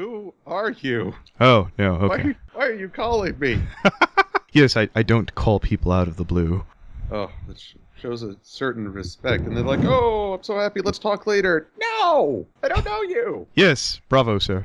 Who are you? Oh, no, okay. Why are you calling me? Yes, I don't call people out of the blue. Oh, that shows a certain respect. And they're like, oh, I'm so happy, let's talk later. No! I don't know you! Yes, bravo, sir.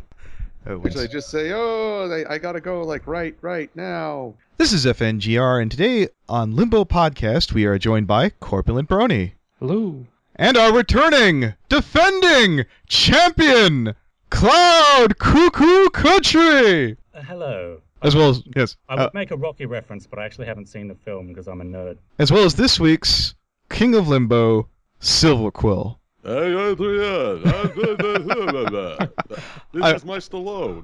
Which I just say, I gotta go, like, right now. This is FNGR, and today on Limbo Podcast, we are joined by Corpulent Brony. Hello. And our returning, defending champion, CloudCuckooCountry! Hello. As well as, yes. I would make a Rocky reference, but I actually haven't seen the film because I'm a nerd. As well as this week's King of Limbo, Silver Quill. This is my Stallone.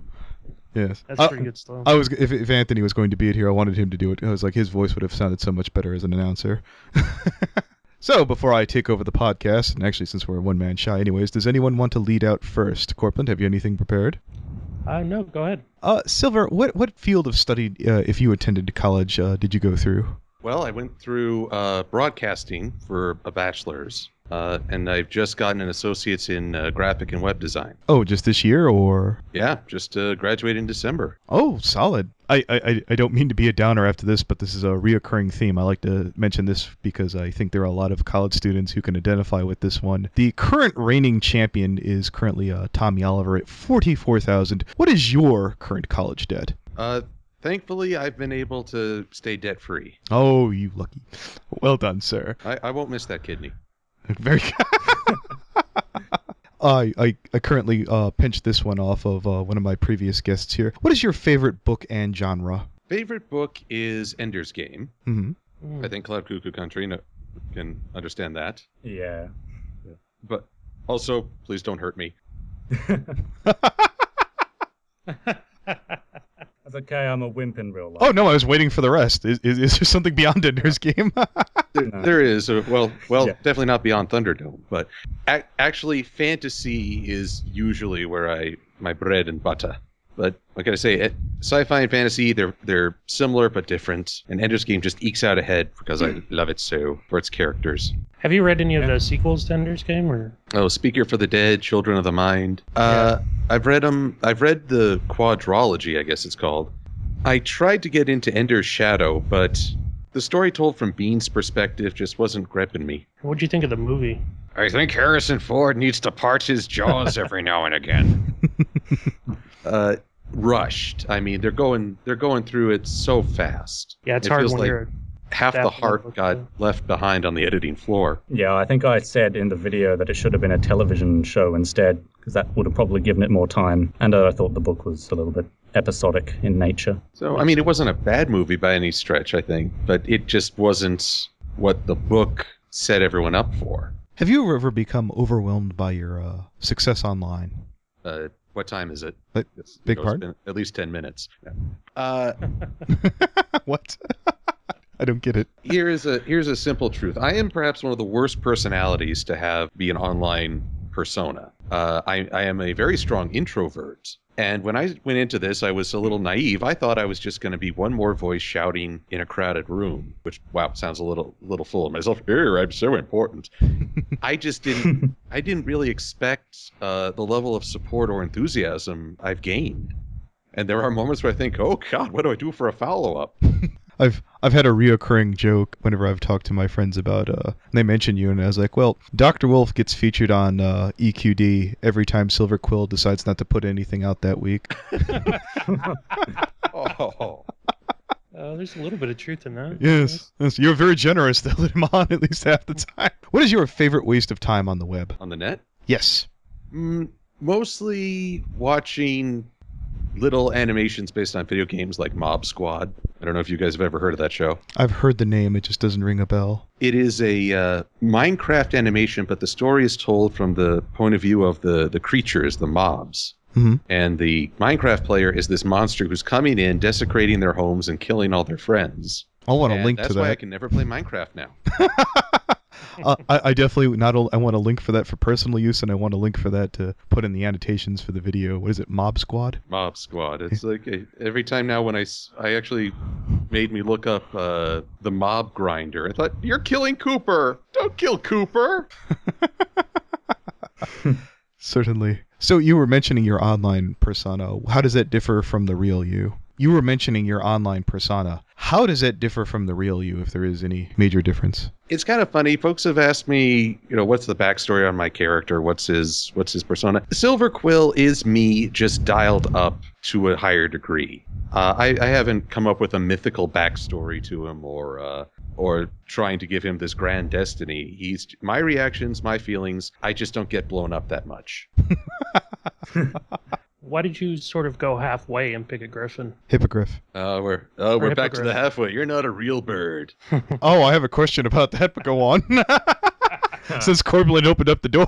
Yes. That's pretty good stuff. I was if Anthony was going to be it here, I wanted him to do it. I was like, his voice would have sounded so much better as an announcer. So, before I take over the podcast, and actually since we're a one-man show anyways, does anyone want to lead out first? Corpulent, have you anything prepared? No, go ahead. Silver, what field of study, if you attended college, did you go through? Well, I went through broadcasting for a bachelor's, and I've just gotten an associate's in graphic and web design. Oh, just this year, or? Yeah, just graduated in December. Oh, solid. I don't mean to be a downer after this, but this is a reoccurring theme. I like to mention this because I think there are a lot of college students who can identify with this one. The current reigning champion is currently Tommy Oliver at 44,000. What is your current college debt? Thankfully, I've been able to stay debt-free. Oh, you lucky. Well done, sir. I won't miss that kidney. Very I currently pinched this one off of one of my previous guests here. What is your favorite book and genre? Favorite book is Ender's Game. Mm-hmm. I think CloudCuckooCountry can understand that. Yeah. But also, please don't hurt me. That's okay, I'm a wimp in real life. Oh, no, I was waiting for the rest. Is there something beyond Ender's Game? There is. Well, Yeah. Definitely not beyond Thunderdome. But actually, fantasy is usually where my bread and butter. But like I say, sci-fi and fantasy, they're similar but different. And Ender's Game just ekes out ahead because I love it so for its characters. Have you read any of the sequels to Ender's Game? Or? Oh, Speaker for the Dead, Children of the Mind. I've read them. I've read the quadrology, I guess it's called. I tried to get into Ender's Shadow, but the story told from Bean's perspective just wasn't gripping me. What'd you think of the movie? I think Harrison Ford needs to part his jaws every now and again. Rushed. I mean, they're going through it so fast. Yeah, it's it hard feels when like you're half the adapting heart the book, got too. left behind on the editing floor. Yeah, I think I said in the video that it should have been a television show instead, because that would have probably given it more time. And I thought the book was a little bit episodic in nature. So, I mean, it wasn't a bad movie by any stretch, I think, but it just wasn't what the book set everyone up for. Have you ever become overwhelmed by your success online? What time is it? Big It's part? been at least 10 minutes. What? I don't get it. Here's a simple truth. I am perhaps one of the worst personalities to be an online persona. I am a very strong introvert. And when I went into this, I was a little naive. I thought I was just going to be one more voice shouting in a crowded room, which, wow, sounds a little full of myself. Here, I'm so important. I didn't really expect the level of support or enthusiasm I've gained. And there are moments where I think, oh, God, what do I do for a follow-up? I've had a reoccurring joke whenever I've talked to my friends about they mention you, and I was like, well, Dr. Wolf gets featured on EQD every time Silver Quill decides not to put anything out that week. Oh. There's a little bit of truth in that. Yes, you're very generous to let him on at least half the time. What is your favorite waste of time on the web? On the net? Yes. Mostly watching little animations based on video games like Mob Squad. I don't know if you guys have ever heard of that show. I've heard the name, it just doesn't ring a bell. It is a Minecraft animation, but the story is told from the point of view of the creatures, the mobs. Mm-hmm. And the Minecraft player is this monster who's coming in, desecrating their homes and killing all their friends. I want to link to that's that. why I can never play Minecraft now. I definitely I want a link for that for personal use, and I want a link for that to put in the annotations for the video. What is it, Mob Squad? Mob Squad. It's like every time now when I actually made me look up the mob grinder. I thought, you're killing Cooper. Don't kill Cooper. Certainly. So you were mentioning your online persona. How does that differ from the real you? You were mentioning your online persona. How does that differ from the real you, if there is any major difference? It's kind of funny. Folks have asked me, what's the backstory on my character? What's his persona? Silver Quill is me, just dialed up to a higher degree. I haven't come up with a mythical backstory to him or trying to give him this grand destiny. He's my reactions, my feelings. I just don't get blown up that much. Why did you sort of go halfway and pick a griffin? Hippogriff. We're back to the hippogriff. halfway. You're not a real bird. Oh, I have a question about that, but go on. Since Corpulent opened up the door.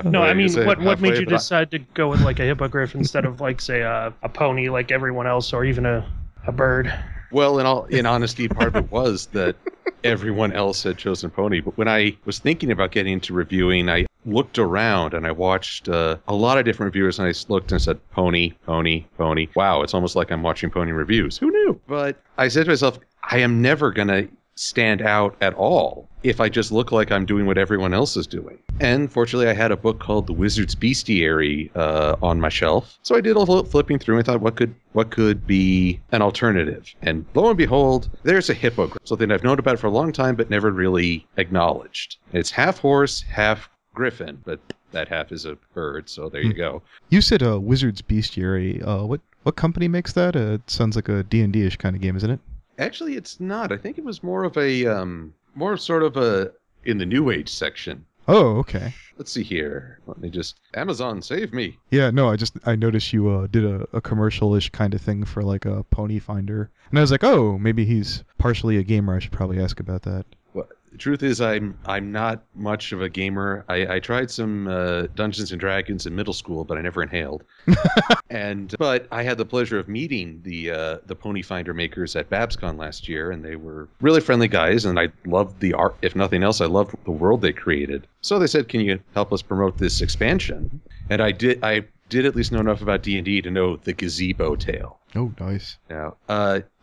No, I mean, what made halfway, you but decide to go with like a hippogriff instead of like, say, a pony like everyone else, or even a bird? Well, in honesty, part of it was that everyone else had chosen pony. But when I was thinking about getting into reviewing, I looked around and I watched a lot of different reviewers, and I looked and said, pony, pony, pony. Wow, it's almost like I'm watching pony reviews. Who knew? But I said to myself, I am never going to stand out at all if I just look like I'm doing what everyone else is doing. And fortunately, I had a book called The Wizard's Bestiary on my shelf. So I did a little flipping through and thought, what could be an alternative? And lo and behold, there's a hippogriff. Something I've known about for a long time, but never really acknowledged. It's half horse, half griffin, but that half is a bird, so there you go. You said a Wizard's Bestiary. What company makes that? It sounds like a D&D-ish kind of game, isn't it? Actually, it's not. I think it was more of in the New Age section. Oh, okay. Let's see here. Let me just... Amazon, save me. Yeah, no, I noticed you did a commercial-ish kind of thing for like a pony finder. And I was like, oh, maybe he's partially a gamer. I should probably ask about that. Well, the truth is, I'm not much of a gamer. I tried some Dungeons and Dragons in middle school, but I never inhaled. But I had the pleasure of meeting the Pony Finder makers at BabsCon last year, and they were really friendly guys, and I loved the art. If nothing else, I loved the world they created. So they said, "Can you help us promote this expansion?" And I did at least know enough about D&D to know the Gazebo Tale. Oh, nice. Now,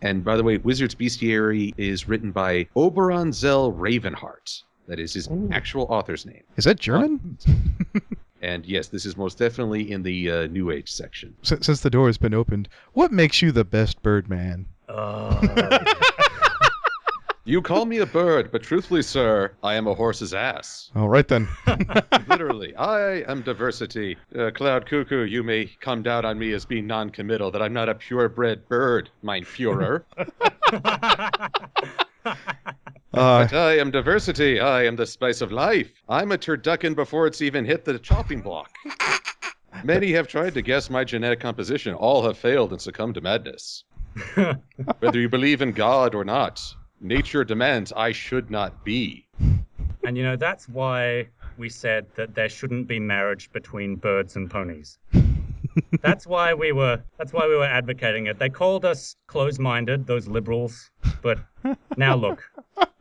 and by the way, Wizard's Bestiary is written by Oberon Zell Ravenheart. That is his actual author's name. Is that German? And yes, this is most definitely in the New Age section. Since the door has been opened, what makes you the best Birdman? You call me a bird, but truthfully, sir, I am a horse's ass. All right, then. Literally, I am diversity. Cloud Cuckoo, you may come down on me as being non-committal, that I'm not a purebred bird, mein Führer. But I am diversity. I am the spice of life. I'm a turducken before it's even hit the chopping block. Many have tried to guess my genetic composition. All have failed and succumbed to madness. Whether you believe in God or not, nature demands I should not be. And that's why we said that there shouldn't be marriage between birds and ponies. That's why we were advocating it. They called us close-minded, those liberals, but now look,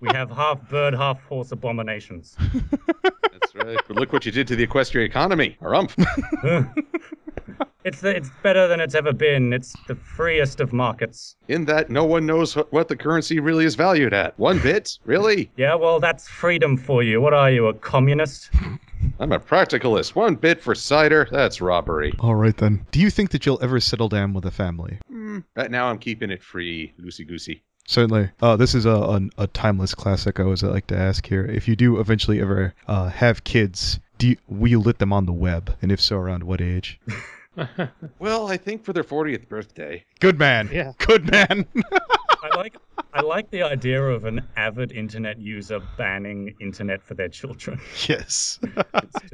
we have half bird, half horse abominations. That's right. But look what you did to the equestrian economy. Harumph. It's better than it's ever been. It's the freest of markets. In that no one knows what the currency really is valued at. 1 bit? Really? Yeah, well, that's freedom for you. What are you, a communist? I'm a practicalist. 1 bit for cider? That's robbery. All right, then. Do you think that you'll ever settle down with a family? Right now I'm keeping it free, loosey-goosey. Certainly. This is a timeless classic I always like to ask here. If you do eventually ever have kids, will you let them on the web? And if so, around what age? Well, I think for their 40th birthday. Good man. Yeah. Good man. I like the idea of an avid internet user banning internet for their children. Yes.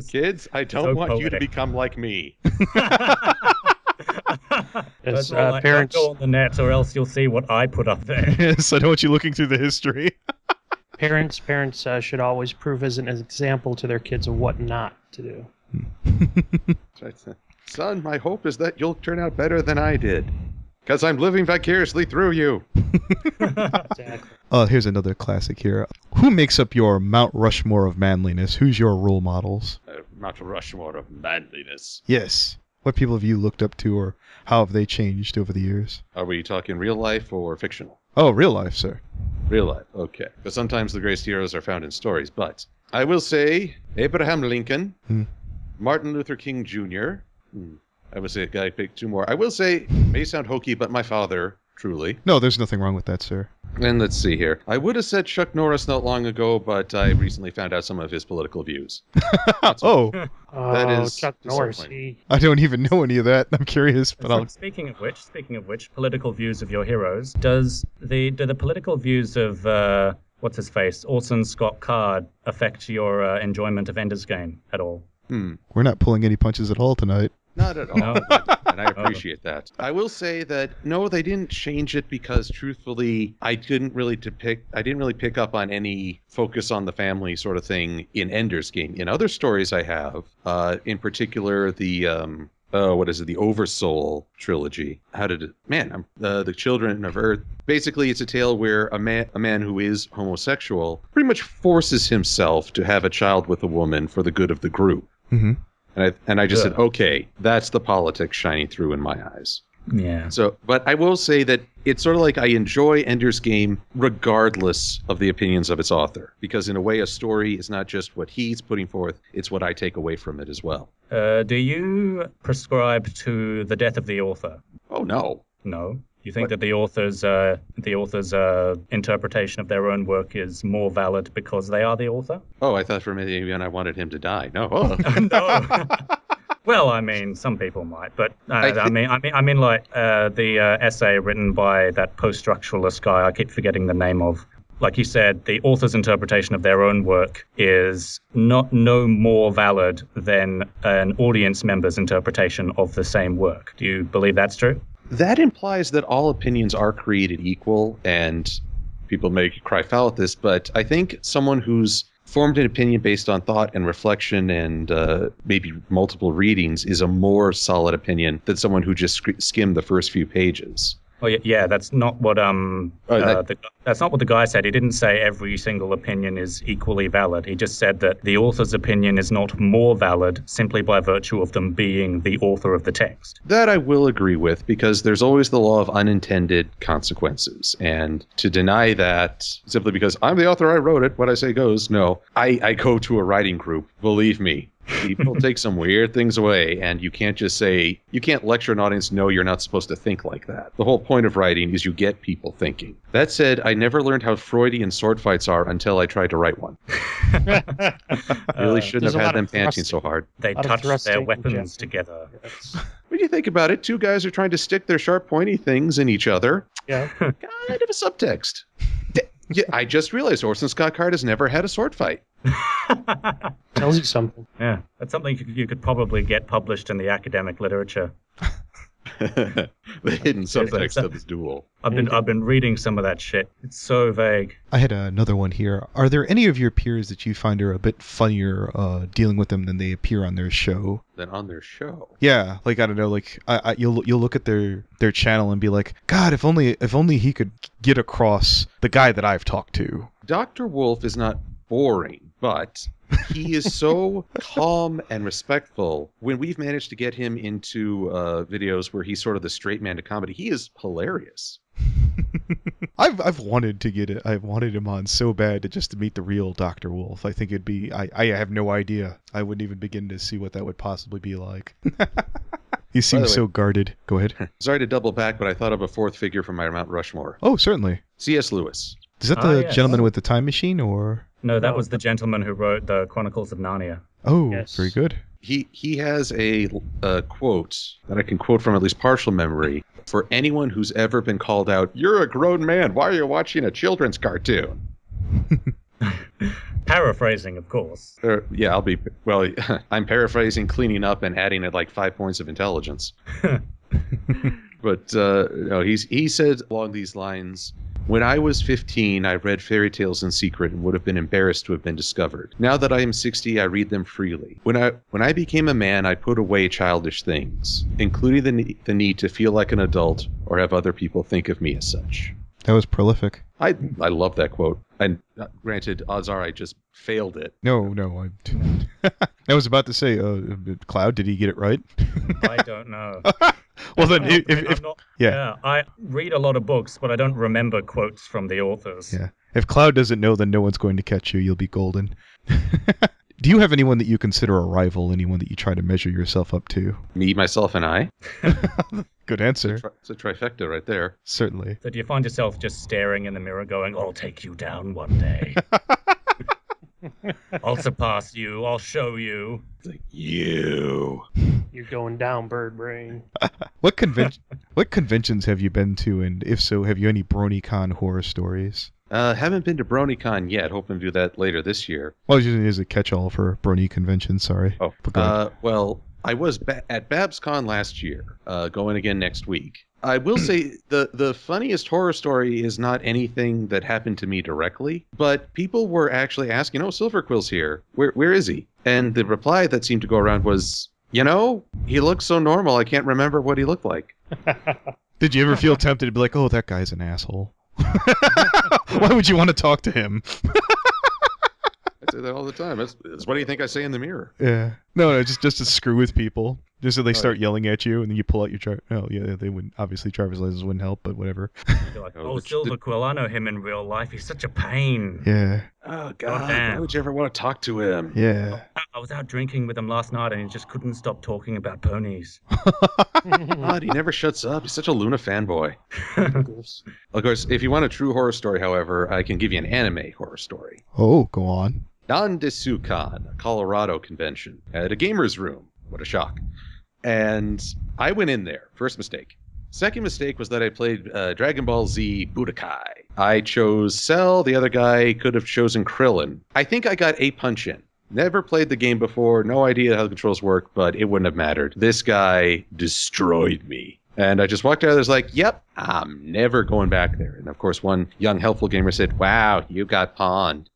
Kids, I don't so want you to poetic. become like me. As Don't parents, go on the net, or else you'll see what I put up there. Yes, I don't want you looking through the history. parents should always prove as an example to their kids of what not to do. Son, my hope is that you'll turn out better than I did. Because I'm living vicariously through you. Exactly. Here's another classic here. Who makes up your Mount Rushmore of manliness? Who's your role models? Mount Rushmore of manliness. Yes. What people have you looked up to, or how have they changed over the years? Are we talking real life or fictional? Oh, real life, sir. Real life, okay. Because sometimes the greatest heroes are found in stories, but I will say Abraham Lincoln, Martin Luther King Jr. I would say a guy picked 2 more. I will say, may sound hokey, but my father, truly. No, there's nothing wrong with that, sir. And let's see here. I would have said Chuck Norris not long ago, but I recently found out some of his political views. Oh, That is Chuck Norris. disappointing. I don't even know any of that. I'm curious, but I'll... Speaking of which, political views of your heroes. Do the political views of what's his face, Orson Scott Card, affect your enjoyment of Ender's Game at all? We're not pulling any punches at all tonight. Not at all. No. And I appreciate that. I will say that no, they didn't change it because truthfully, I didn't really pick up on any focus on the family sort of thing in Ender's Game. In other stories I have, in particular the the Oversoul trilogy. The Children of Earth. Basically, it's a tale where a man who is homosexual pretty much forces himself to have a child with a woman for the good of the group. Mm-hmm. And I just said, okay, that's the politics shining through in my eyes. Yeah. So, but I will say that it's sort of like I enjoy Ender's Game regardless of the opinions of its author. Because in a way, a story is not just what he's putting forth, it's what I take away from it as well. Do you prescribe to the death of the author? Oh, no. No? You think that the author's interpretation of their own work is more valid because they are the author? Oh, I thought for a minute I wanted him to die. No. Oh. No. Well, I mean, some people might, but I mean, like the essay written by that post-structuralist guy. I keep forgetting the name of. Like you said, the author's interpretation of their own work is no more valid than an audience member's interpretation of the same work. Do you believe that's true? That implies that all opinions are created equal, and people may cry foul at this, but I think someone who's formed an opinion based on thought and reflection and maybe multiple readings is a more solid opinion than someone who just skimmed the first few pages. Oh yeah, that's not what that's not what the guy said. He didn't say every single opinion is equally valid. He just said that the author's opinion is not more valid simply by virtue of them being the author of the text. That I will agree with, because there's always the law of unintended consequences. And to deny that simply because I'm the author, I wrote it, what I say goes, no. I go to a writing group, believe me. People take some weird things away, and you can't lecture an audience, no, you're not supposed to think like that. The whole point of writing is you get people thinking. That said, I never learned how Freudian sword fights are until I tried to write one. Really shouldn't have had them panting so hard. They touched their weapons together. Yes. When you think about it, 2 guys are trying to stick their sharp, pointy things in each other. Yeah. Kind of a subtext. Yeah, I just realized Orson Scott Card has never had a sword fight. Tells you something. Yeah, that's something you could probably get published in the academic literature. The hidden subtext of his duel. I've been reading some of that shit. It's so vague. I had another one here. Are there any of your peers that you find are a bit funnier dealing with them than they appear on their show? Than on their show? Yeah, like I don't know, like you'll look at their channel and be like, God, if only he could get across the guy that I've talked to. Dr. Wolf is not boring, but he is so calm and respectful. When we've managed to get him into videos where he's sort of the straight man to comedy, he is hilarious. I've wanted to get it. I've wanted him on so bad to meet the real Dr. Wolf. I think it'd be. I have no idea. I wouldn't even begin to see what that would possibly be like. He seems so guarded. Go ahead. Sorry to double back, but I thought of a 4th figure from my Mount Rushmore. Oh, certainly. C.S. Lewis. Is that the gentleman with the time machine, or? No, that was the gentleman who wrote the Chronicles of Narnia. Oh, yes. Very good. He has a quote that I can quote from at least partial memory. For anyone who's ever been called out, "You're a grown man. Why are you watching a children's cartoon?" Paraphrasing, of course. Yeah, I'm paraphrasing, cleaning up, and adding at like 5 points of intelligence. But no, he said along these lines, "When I was 15, I read fairy tales in secret and would have been embarrassed to have been discovered. Now that I am 60, I read them freely. When I became a man, I put away childish things, including the need to feel like an adult or have other people think of me as such." That was prolific. I love that quote. And granted, odds are I just failed it. No. I was about to say, Cloud, did he get it right? I don't know. Well, then, I read a lot of books, but I don't remember quotes from the authors. Yeah. If Cloud doesn't know, then no one's going to catch you. You'll be golden. Do you have anyone that you consider a rival? Anyone that you try to measure yourself up to? Me, myself, and I. Good answer. It's a trifecta right there. Certainly. So do you find yourself just staring in the mirror going, I'll take you down one day. I'll surpass you. I'll show you. It's like, you. You're going down, bird brain. What conventions have you been to, and if so, have you any BronyCon horror stories? Haven't been to BronyCon yet. Hoping to do that later this year. Well, I was using it as a catch-all for Brony convention, sorry. Oh, well, I was at BabsCon last year, going again next week. I will say the funniest horror story is not anything that happened to me directly, but people were actually asking, "Oh, Silver Quill's here. Where is he?" And the reply that seemed to go around was, he looks so normal, I can't remember what he looked like. Did you ever feel tempted to be like, oh, that guy's an asshole? Why would you want to talk to him? I say that all the time. That's what do you think I say in the mirror? Yeah. No, just to screw with people. Just so they start yelling at you, and then you pull out your they wouldn't, obviously driver's license wouldn't help, but whatever. You're like, Silver Quill, I know him in real life. He's such a pain. Yeah. Oh, God. Why would you ever want to talk to him? Yeah. I was out drinking with him last night, and he just couldn't stop talking about ponies. God, he never shuts up. He's such a Luna fanboy. Of course, if you want a true horror story, however, I can give you an anime horror story. Oh, go on. Nandesukan, a Colorado convention, at a gamer's room. What a shock. And I went in there. First mistake. Second mistake was that I played Dragon Ball Z Budokai. I chose Cell. The other guy could have chosen Krillin. I think I got a punch in. Never played the game before. No idea how the controls work, but it wouldn't have mattered. This guy destroyed me. And I just walked out. I was like, yep, I'm never going back there. And of course, one young helpful gamer said, wow, you got pawned.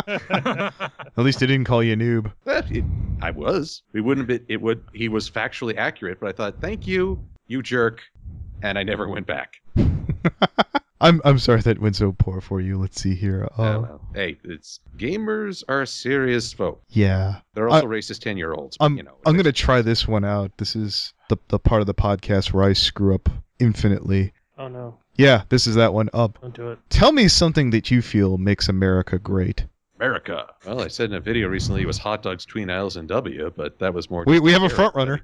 At least they didn't call you a noob. I was. We wouldn't have been. He was factually accurate, but I thought, thank you, you jerk, and I never went back. I'm sorry that went so poor for you. Let's see here. Well, hey, gamers are serious folk. Yeah. They're also racist 10-year-olds. I'm going to try this one out. This is the part of the podcast where I screw up infinitely. Oh no. Yeah, this is that one. Don't do it. Tell me something that you feel makes America great. America. Well, I said in a video recently it was hot dogs between Isles and W, but that was more. We have a front runner.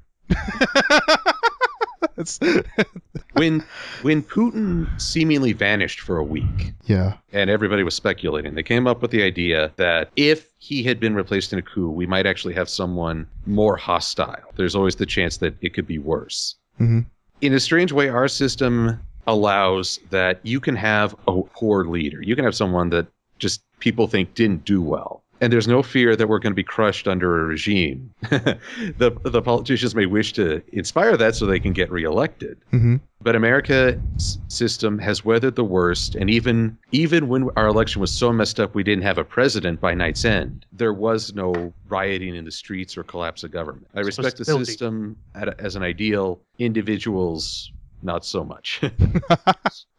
When Putin seemingly vanished for a week, yeah, and everybody was speculating, they came up with the idea that if he had been replaced in a coup, we might actually have someone more hostile. There's always the chance that it could be worse. Mm-hmm. In a strange way, our system allows that you can have a poor leader. You can have someone that just people think didn't do well. And there's no fear that we're going to be crushed under a regime. The politicians may wish to inspire that so they can get reelected. Mm-hmm. But America's system has weathered the worst. And even when our election was so messed up we didn't have a president by night's end, there was no rioting in the streets or collapse of government. I respect the system as an ideal. Individuals, not so much.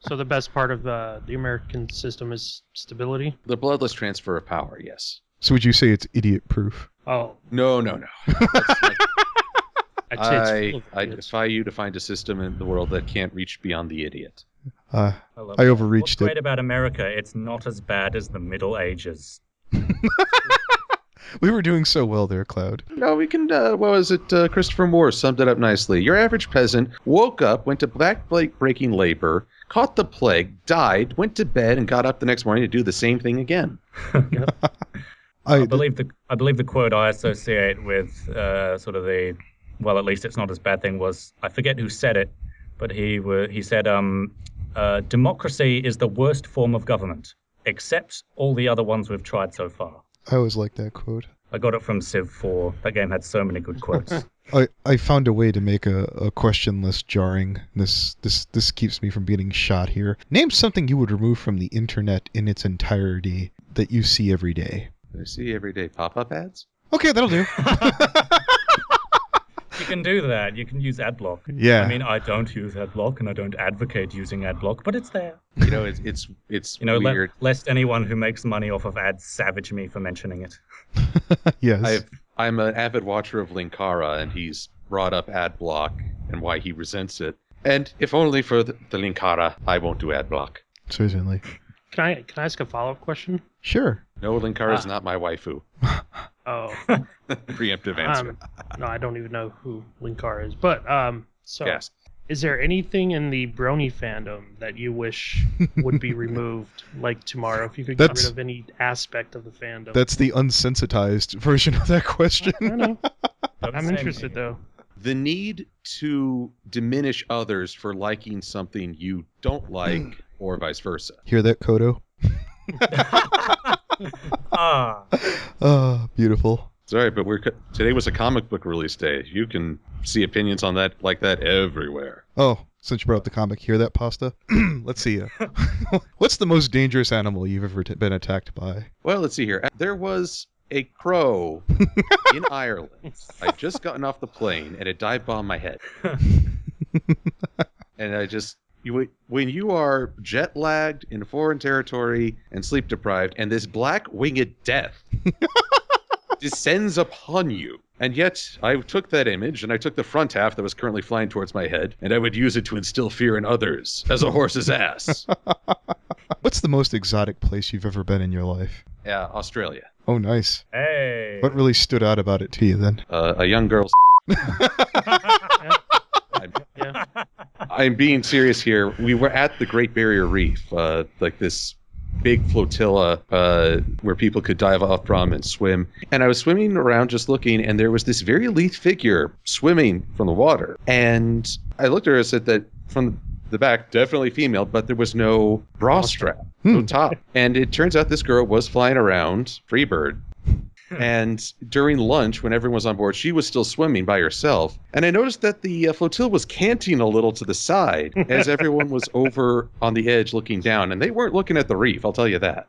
So the best part of the American system is stability? The bloodless transfer of power, yes. So would you say it's idiot-proof? Oh. No. I defy you to find a system in the world that can't reach beyond the idiot. I overreached What's great about America, it's not as bad as the Middle Ages. We were doing so well there, Cloud. No, we can, what was it? Christopher Moore summed it up nicely. Your average peasant woke up, went to back-breaking labor, caught the plague, died, went to bed, and got up the next morning to do the same thing again. I believe the quote I associate with sort of the, well, at least it's not as bad thing was, I forget who said it, but he said, democracy is the worst form of government, except all the other ones we've tried so far. I always like that quote. I got it from Civ 4. That game had so many good quotes. I found a way to make a question less jarring. This keeps me from getting shot here. Name something you would remove from the internet in its entirety that you see every day. I see every day pop-up ads? Okay, that'll do. You can do that. You can use adblock. Yeah. I mean, I don't use adblock, and I don't advocate using adblock, but it's there. You know, it's weird. Lest anyone who makes money off of ads savage me for mentioning it. Yes. I'm an avid watcher of Linkara, and he's brought up adblock and why he resents it. And if only for the Linkara, I won't do adblock. Certainly. Can I ask a follow-up question? Sure. No, Linkara is not my waifu. Oh, Preemptive answer. no, I don't even know who Linkar is. But so Yes. is there anything in the Brony fandom that you wish would be removed, like tomorrow, if you could get rid of any aspect of the fandom? That's the unsensitized version of that question. I know. Don't I'm say interested, me. though. The need to diminish others for liking something you don't like, or vice versa. Hear that, Kodo? Ah, Beautiful. It's all right, but today was a comic book release day. You can see opinions on that like that everywhere. Oh, since you brought up the comic, hear that, Pasta? Let's see. What's the most dangerous animal you've ever been attacked by? Well, let's see here. There was a crow in Ireland. I'd just gotten off the plane, and it dive bombed my head. And when you are jet lagged in foreign territory and sleep deprived, and this black winged death descends upon you. And yet, I took that image, and I took the front half that was currently flying towards my head, and I would use it to instill fear in others, as a horse's ass. What's the most exotic place you've ever been in your life? Australia. Oh, nice. hey. What really stood out about it to you then? A young girl. Yeah. I'm being serious here. We were at the Great Barrier Reef, like this big flotilla where people could dive off from and swim. And I was swimming around just looking, and there was this very lithe figure swimming from the water. And I looked at her and said that from the back, definitely female, but there was no bra strap, no top. And it turns out this girl was flying around, free bird. And during lunch, when everyone was on board, she was still swimming by herself. And I noticed that the flotilla was canting a little to the side as everyone was over on the edge looking down. And they weren't looking at the reef, I'll tell you that.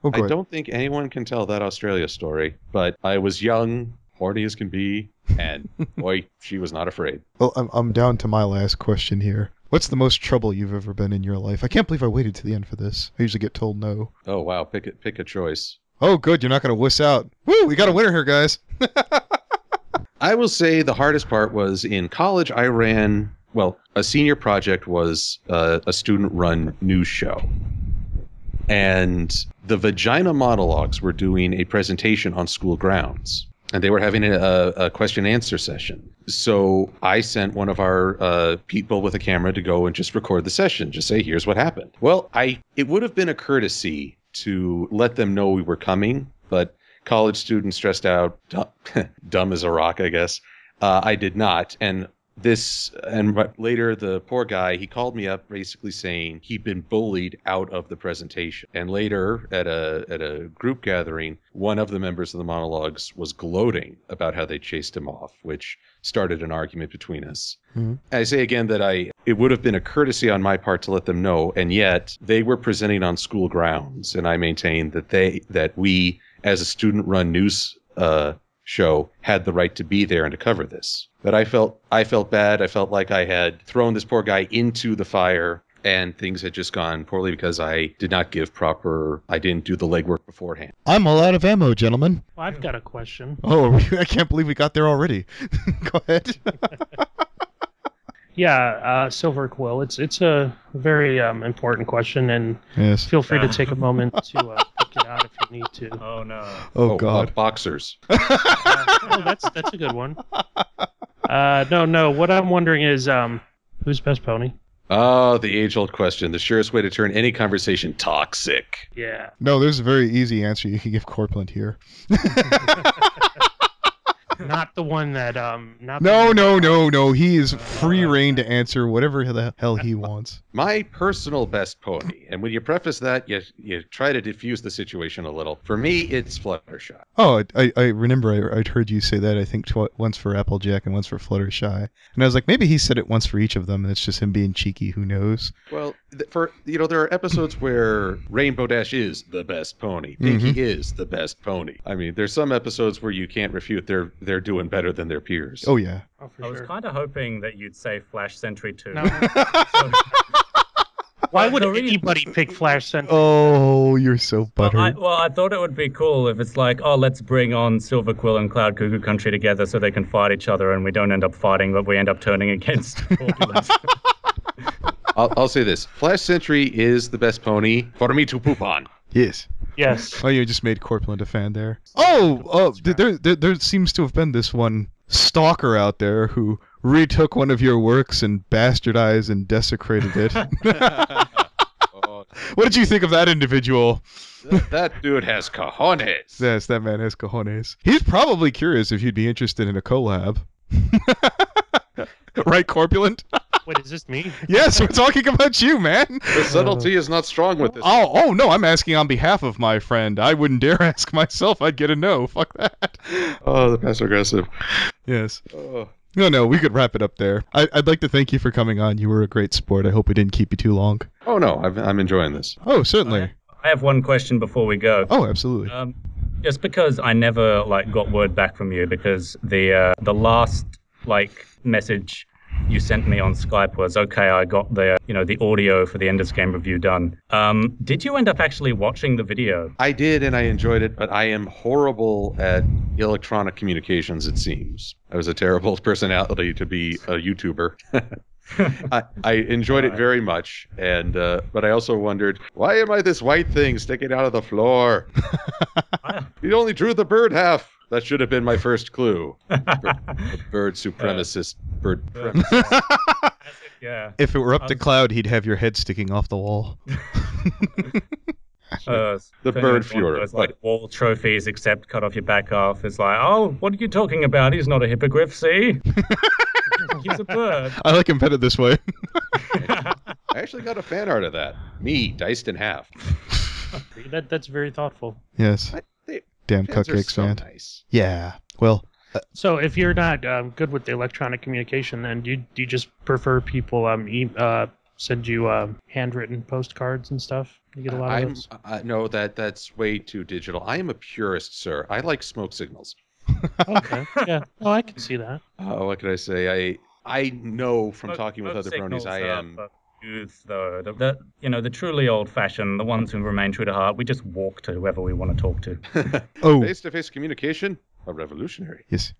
Oh, I don't think anyone can tell that Australia story, but I was young, horny as can be, and boy, she was not afraid. Well, I'm down to my last question here. What's the most trouble you've ever been in your life? I can't believe I waited to the end for this. I usually get told no. Oh, wow, pick a choice. Oh, good, you're not going to wuss out. Woo, we got a winner here, guys. I will say the hardest part was in college. I ran, a senior project was a student-run news show. And the Vagina Monologues were doing a presentation on school grounds. And they were having a question-and-answer session. So I sent one of our people with a camera to go and just record the session. Just say, here's what happened. Well, it would have been a courtesy to let them know we were coming, but college students stressed out, dumb as a rock, I guess. I did not. And later the poor guy, he called me up basically saying he'd been bullied out of the presentation. And later at a group gathering, one of the members of the monologues was gloating about how they chased him off, which started an argument between us. Mm-hmm. I say again that it would have been a courtesy on my part to let them know, and yet they were presenting on school grounds, and I maintain that we as a student-run news show had the right to be there and to cover this. But I felt bad. I felt like I had thrown this poor guy into the fire, and things had just gone poorly because I did not I didn't do the legwork beforehand. I'm all out of ammo, gentlemen. Well, I've got a question. Oh, I can't believe we got there already. Go ahead. Yeah, Silver Quill. It's a very important question, and yes. Feel free to take a moment to pick it out if you need to. Oh no. Oh God. Boxers. That's a good one. No. What I'm wondering is, who's best pony? Oh, the age-old question. The surest way to turn any conversation toxic. Yeah. No, there's a very easy answer you can give Corpulent here. Not the one that No. He is free reign to answer whatever the hell he wants. My personal best pony, and when you preface that, you try to diffuse the situation a little. For me, it's Fluttershy. Oh, I remember I'd heard you say that. I think once for Applejack and once for Fluttershy, and I was like, maybe he said it once for each of them, and it's just him being cheeky. Who knows? Well, there are episodes where Rainbow Dash is the best pony. Pinky is the best pony. I mean, there's some episodes where you can't refute they're doing better than their peers. Oh yeah. Oh, for I was sure. kind of hoping that you'd say Flash Sentry too. No. Why would anybody pick Flash Sentry? Oh, you're so buttered. I thought it would be cool if it's like, oh, let's bring on Silver Quill and CloudCuckooCountry together so they can fight each other, and we don't end up fighting, but we end up turning against Corpulent. I'll say this: Flash Sentry is the best pony for me to poop on. Yes. Yes. Oh, you just made Corpulent a fan there. There seems to have been this one stalker out there who retook one of your works and bastardized and desecrated it. What did you think of that individual? That dude has cojones. Yes, that man has cojones. He's probably curious if you'd be interested in a collab. Right, Corpulent? Wait, is this me? Yes, we're talking about you, man. The subtlety is not strong with this. Oh, no, I'm asking on behalf of my friend. I wouldn't dare ask myself. I'd get a no. Fuck that. Oh, the passive aggressive. Yes. Oh. No, we could wrap it up there. I'd like to thank you for coming on. You were a great sport. I hope we didn't keep you too long. Oh, no, I'm enjoying this. Oh, certainly. I have one question before we go. Oh, absolutely. Just because I never got word back from you, because the last message you sent me on Skype was, okay, I got the audio for the Ender's Game review done. Did you end up actually watching the video? I did, and I enjoyed it, but I am horrible at electronic communications, it seems. I was a terrible personality to be a YouTuber. I enjoyed it very much, and but I also wondered, why am I this white thing sticking out of the floor? You only drew the bird half. That should have been my first clue. Bird supremacist. Bird supremacist. Yeah. If it were up to Cloud, he'd have your head sticking off the wall. The bird Fuhrer. Those, wall trophies, except cut off your back off. It's like, oh, what are you talking about? He's not a hippogriff, see? He's a bird. I like him petted this way. I actually got a fan art of that. Me, diced in half. That's very thoughtful. Yes. Damn cupcakes, so man. Nice. Yeah. Well. So if you're not good with the electronic communication, then do you just prefer people send you handwritten postcards and stuff? You get a lot of those? No, that's way too digital. I am a purist, sir. I like smoke signals. Okay. Yeah. Oh, I can see that. What can I say? I know from talking with other bronies, I am. Youth, though, the truly old-fashioned, the ones who remain true to heart, we just walk to whoever we want to talk to. Face-to-face communication, a revolutionary. Yes.